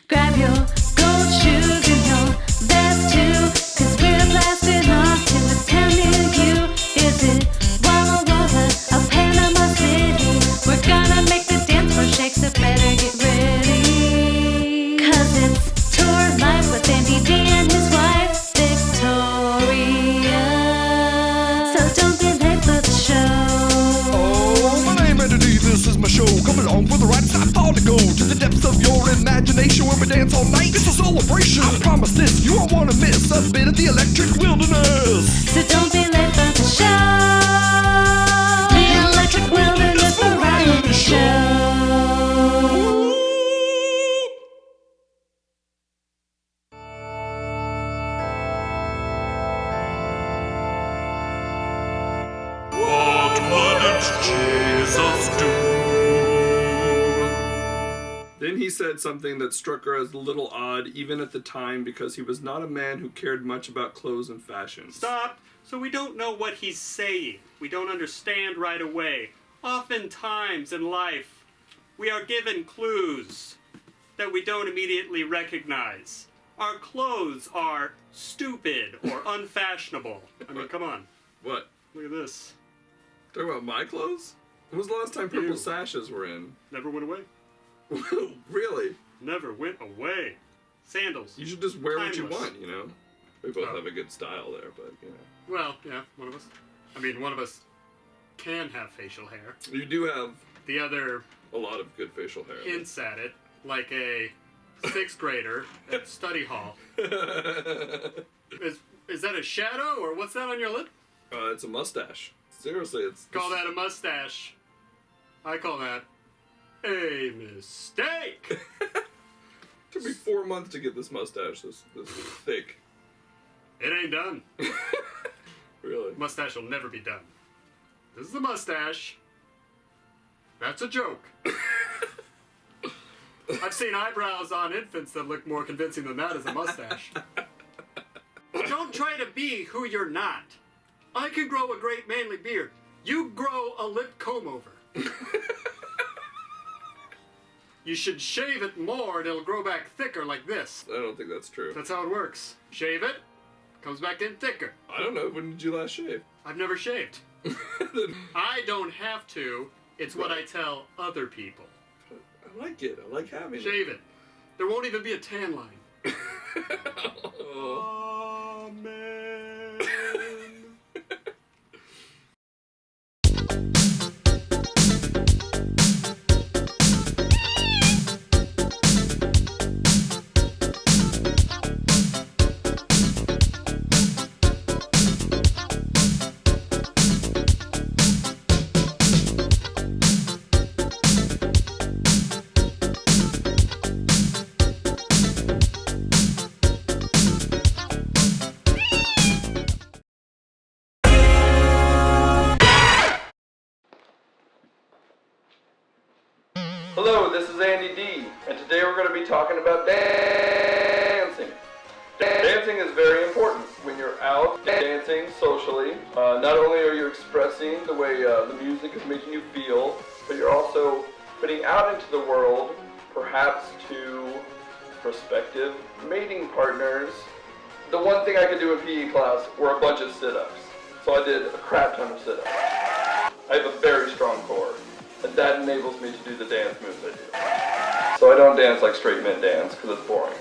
Grab your gold shoes and your vest too, 'cause we're blasting off to a town near you. Is it Walla Walla, a Panama City? We're gonna make the dance floor shake, so better get ready. 'Cause it's tour life with Andy D and his wife, Victoria. So don't be late for the show. Oh, my name is Andy D, this is my show. Come along for the ride, it's time to go to the depths of your imagination where we dance all night. It's a celebration, I promise this, you won't want to miss a bit of the electric wilderness. So don't be late for the show. The Electric Wilderness Variety Show. What wouldn't Jesus do? Then he said something that struck her as a little odd, even at the time, because he was not a man who cared much about clothes and fashion. Stop! So we don't know what he's saying. We don't understand right away. Oftentimes in life, we are given clues that we don't immediately recognize. Our clothes are stupid or unfashionable. I mean, come on. What? Look at this. Talking about my clothes? When was the last time purple Ew. sashes were in? Never went away. Really? Never went away. Sandals. You should just wear what you Timeless. want, you know? We both Oh. have a good style there, but, you know. Well, yeah, one of us. I mean, one of us can have facial hair. You do have The other a lot of good facial hair. hints at it, like a sixth grader at study hall. Is that a shadow, or what's that on your lip? It's a mustache. Seriously, it's... Call that a mustache. I call that a mistake. Took me 4 months to get this mustache this thick. It ain't done. Really? Mustache will never be done. This is a mustache. That's a joke. I've seen eyebrows on infants that look more convincing than that as a mustache. Don't try to be who you're not. I can grow a great manly beard. You grow a lip comb over. You should shave it more and it'll grow back thicker like this. I don't think that's true. That's how it works. Shave it, comes back in thicker. I don't know. When did you last shave? I've never shaved. I don't have to. It's what I tell other people. I like it. I like having Shave it. There won't even be a tan line. it. Oh. Amen. Hello, this is Andy D, and today we're going to be talking about dancing. Dancing is very important when you're out dancing socially. Not only are you expressing the way the music is making you feel, but you're also putting out into the world, perhaps to prospective mating partners. The one thing I could do in PE class were a bunch of sit-ups. So I did a crap ton of sit-ups. I have a very strong core. And that enables me to do the dance moves I do. So I don't dance like straight men dance, because it's boring.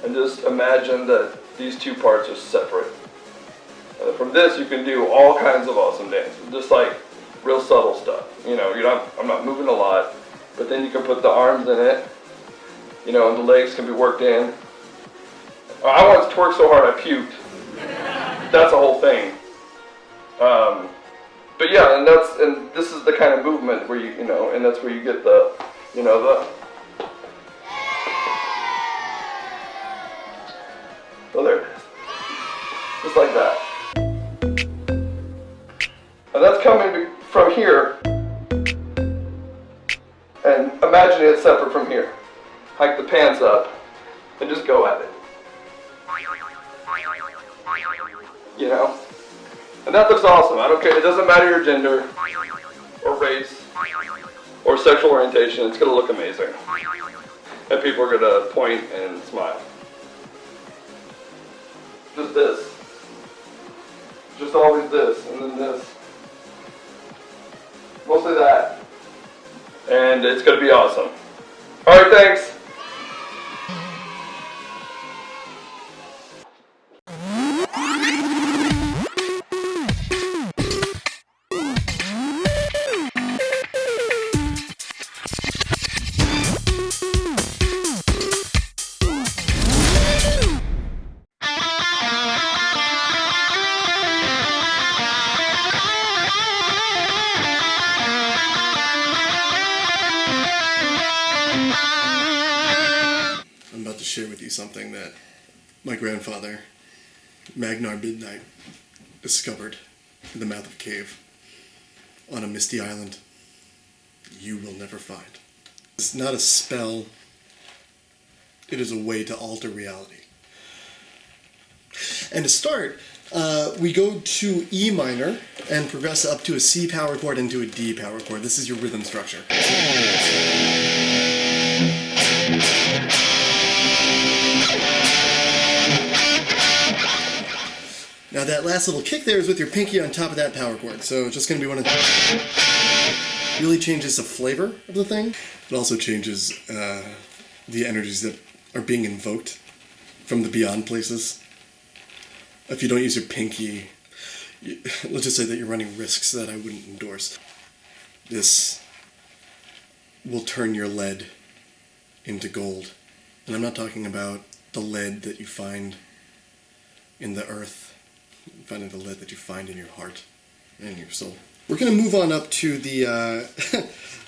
And just imagine that these two parts are separate. And from this you can do all kinds of awesome dances, just like real subtle stuff. You know, I'm not moving a lot, but then you can put the arms in it, you know, and the legs can be worked in. I once twerked so hard I puked. That's a whole thing. But yeah, and this is the kind of movement where you know, and that's where you get the, you know, oh, there it is. Just like that. And that's coming from here, and imagine it separate from here. Hike the pants up, and just go at it. You know? And that looks awesome. I don't care. It doesn't matter your gender, or race, or sexual orientation. It's going to look amazing. And people are gonna point and smile. Just this. Just always this, and then this. Mostly that. And it's gonna be awesome. Alright, thanks. Share with you something that my grandfather, Midnite, discovered in the mouth of a cave on a misty island you will never find. It's not a spell, it is a way to alter reality. And to start, we go to E minor and progress up to a C power chord into a D power chord. This is your rhythm structure. Now that last little kick there is with your pinky on top of that power chord, so it's just going to be one of the... Really changes the flavor of the thing. It also changes the energies that are being invoked from the beyond places. If you don't use your pinky, let's just say that you're running risks that I wouldn't endorse. This will turn your lead into gold. And I'm not talking about the lead that you find in the earth. Finding the lead that you find in your heart and in your soul. We're going to move on up to the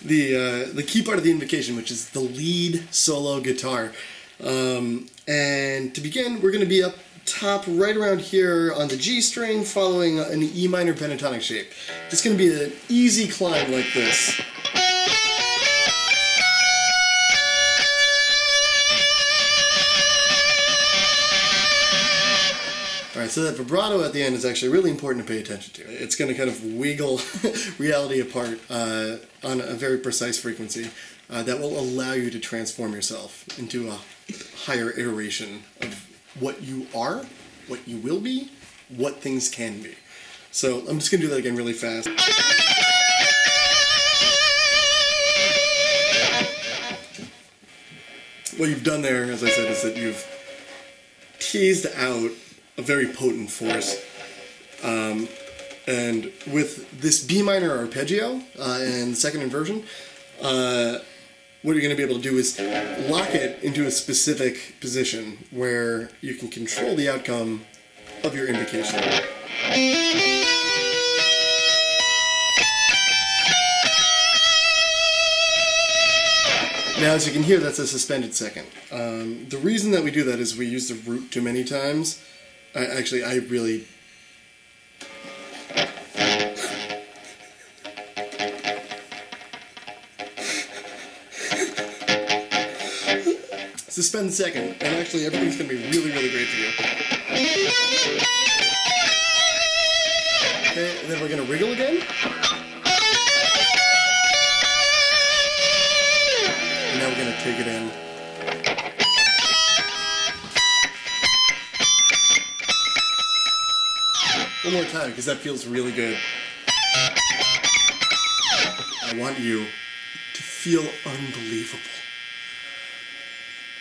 the key part of the invocation, which is the lead solo guitar. And to begin, we're going to be up top right around here on the G string, following an E minor pentatonic shape. It's going to be an easy climb like this. Alright, so that vibrato at the end is actually really important to pay attention to. It's going to kind of wiggle reality apart on a very precise frequency that will allow you to transform yourself into a higher iteration of what you are, what you will be, what things can be. So I'm just going to do that again really fast. What you've done there, as I said, is that you've teased out a very potent force. And with this B minor arpeggio and the second inversion, what you're going to be able to do is lock it into a specific position where you can control the outcome of your invocation. Now, as you can hear, that's a suspended second. The reason that we do that is we use the root too many times. I really... Suspend the second, and actually everything's going to be really, really great for you. Okay, and then we're going to wriggle again. And now we're going to take it in. One more time, because that feels really good. I want you to feel unbelievable.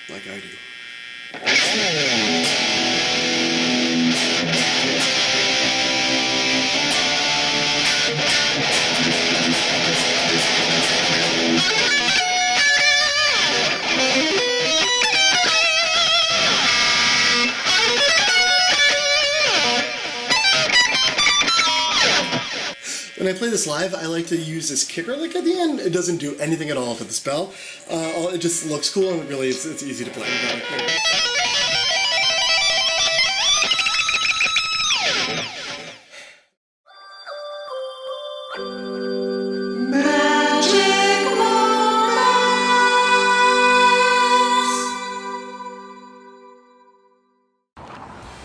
Like I do. When I play this live, I like to use this kicker lick at the end. It doesn't do anything at all to the spell. It just looks cool, and really it's easy to play.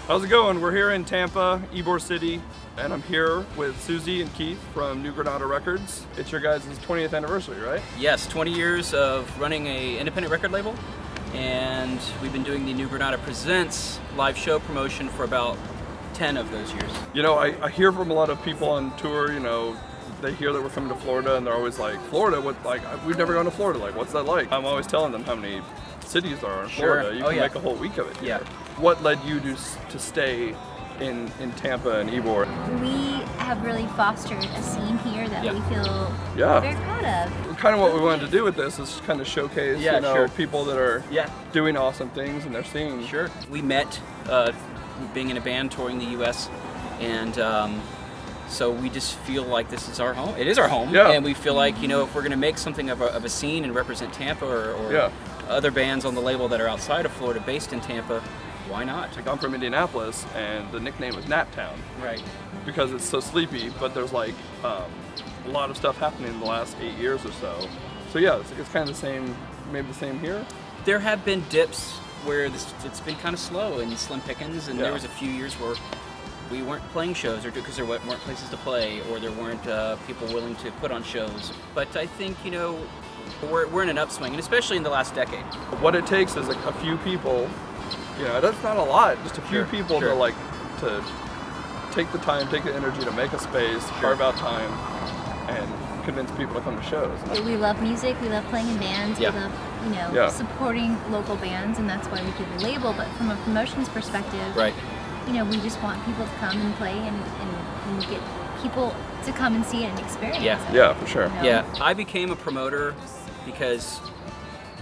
How's it going? We're here in Tampa, Ybor City, and I'm here with Susie and Keith from New Granada Records. It's your guys' 20th anniversary, right? Yes, 20 years of running an independent record label. and we've been doing the New Granada Presents live show promotion for about 10 of those years. You know, I hear from a lot of people on tour, you know, they hear that we're coming to Florida and they're always like, Florida, what, like, we've never gone to Florida, like, what's that like? I'm always telling them how many cities there are in Florida. You can make a whole week of it here. Yeah. What led you to stay in Tampa and Ybor? We have really fostered a scene here that we feel very proud of. Kind of what we wanted to do with this is kind of showcase, you know, people that are doing awesome things in their scene. Sure. We met being in a band touring the U.S. and so we just feel like this is our home. It is our home, and we feel like, you know, if we're going to make something of a scene and represent Tampa or other bands on the label that are outside of Florida based in Tampa, why not? Like, I'm from Indianapolis, and the nickname was Nap Town. Right. Because it's so sleepy, but there's like a lot of stuff happening in the last 8 years or so. So yeah, it's kind of the same, maybe the same here. There have been dips where it's been kind of slow and slim pickings, and there was a few years where we weren't playing shows or because there weren't places to play or there weren't people willing to put on shows. But I think, you know, we're in an upswing, and especially in the last decade. What it takes is a few people, you know, that's not a lot, just a few people to like, to take the time, take the energy to make a space, carve out time, and convince people to come to shows. We love music, we love playing in bands, we love, you know, supporting local bands, and that's why we do the label. But from a promotions perspective, you know, we just want people to come and play and get people to come and see it and experience it. Yeah, for sure. You know? Yeah, I became a promoter because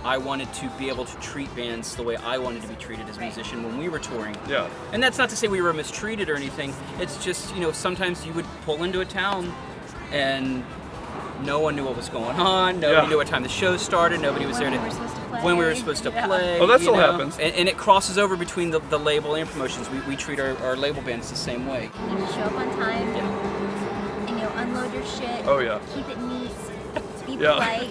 I wanted to be able to treat bands the way I wanted to be treated as a musician when we were touring. Yeah. And that's not to say we were mistreated or anything. It's just, you know, sometimes you would pull into a town and no one knew what was going on. Nobody knew what time the show started. Nobody was there to when we were supposed to play. Oh, that still happens. And it crosses over between the label and promotions. We treat our label bands the same way. You know, show up on time, and, you know, unload your shit. Oh yeah. Keep it neat. Be polite.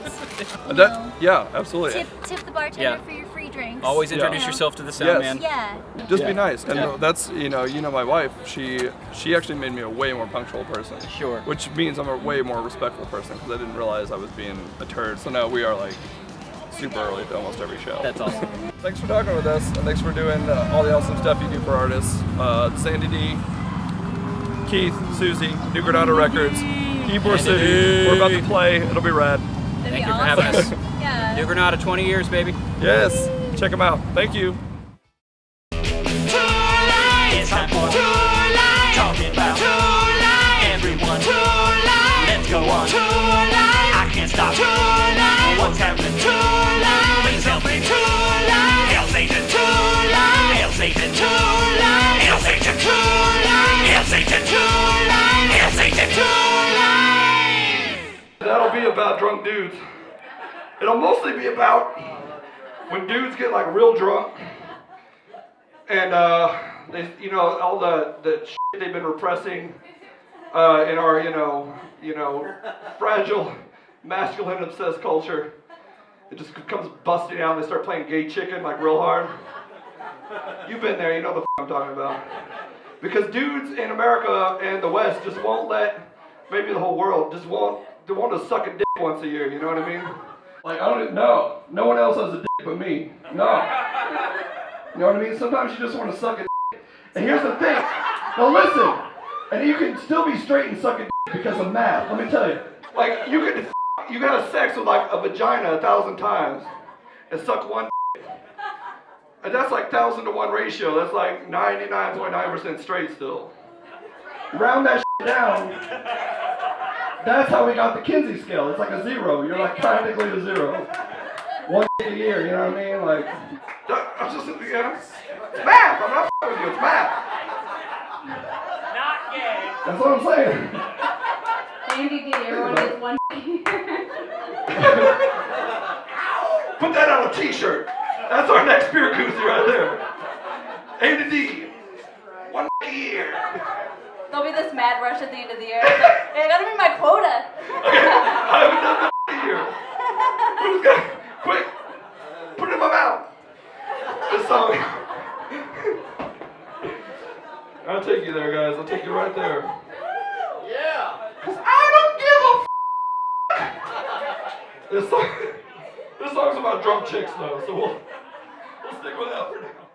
Absolutely. Tip the bartender for your free drinks. Always introduce yourself to the sound man. Yeah. Just be nice. And that's, you know my wife, she actually made me a way more punctual person. Sure. Which means I'm a way more respectful person because I didn't realize I was being a turd. So now we are like super early to almost every show. That's awesome. Thanks for talking with us, and thanks for doing all the awesome stuff you do for artists. Sandy D, Keith, Susie, New Granada Records, Ybor City. We're about to play. It'll be rad. Thank you for having us. Yeah. New Granada, 20 years, baby. Yes. Check them out. Thank you. It's time for Tour Life. Talking about Tour Life. Everyone Tour Life. Let's go on Tour Life. I can't stop Tour Life. What's happening? Tour Life. Please help me Tour Life. Hail Satan Tour Life. Hail Satan Tour Life. Hail Satan Tour Life. Hail Satan Tour Life. Hail Satan Tour Life. That'll be about drunk dudes. It'll mostly be about when dudes get like real drunk and they, you know, all the shit they've been repressing in our, you know, fragile, masculine, obsessed culture. It just comes busting out and they start playing gay chicken like real hard. You've been there, you know the f I'm talking about. Because dudes in America and the West just won't let, maybe the whole world, just won't, they want to suck a dick once a year, you know what I mean? Like, I don't know. No one else has a dick but me. No. You know what I mean? Sometimes you just want to suck a dick. And here's the thing. Now listen. And you can still be straight and suck a dick because of math. Let me tell you. Like, you can have sex with like a vagina 1,000 times and suck one dick. And that's like 1,000 to 1 ratio. That's like 99.9% straight still. Round that shit down. That's how we got the Kinsey scale. It's like a 0. You're like practically a 0. 1 a year, you know what I mean? Like, I'm just, it's math. I'm not with you. It's math. Not gay. That's what I'm saying. ADD, everyone gets 1 Put that on a t-shirt. That's our next beer koozie right there. ADD. 1 a year. There'll be this mad rush at the end of the year. It's like, hey, I gotta meet my quota. Okay, I haven't done that here. Who's got, quick, put it in my mouth. This song. I'll take you there, guys. I'll take you right there. Yeah. Cause I don't give a f. This song's about drunk chicks, though. So We'll stick with that for now.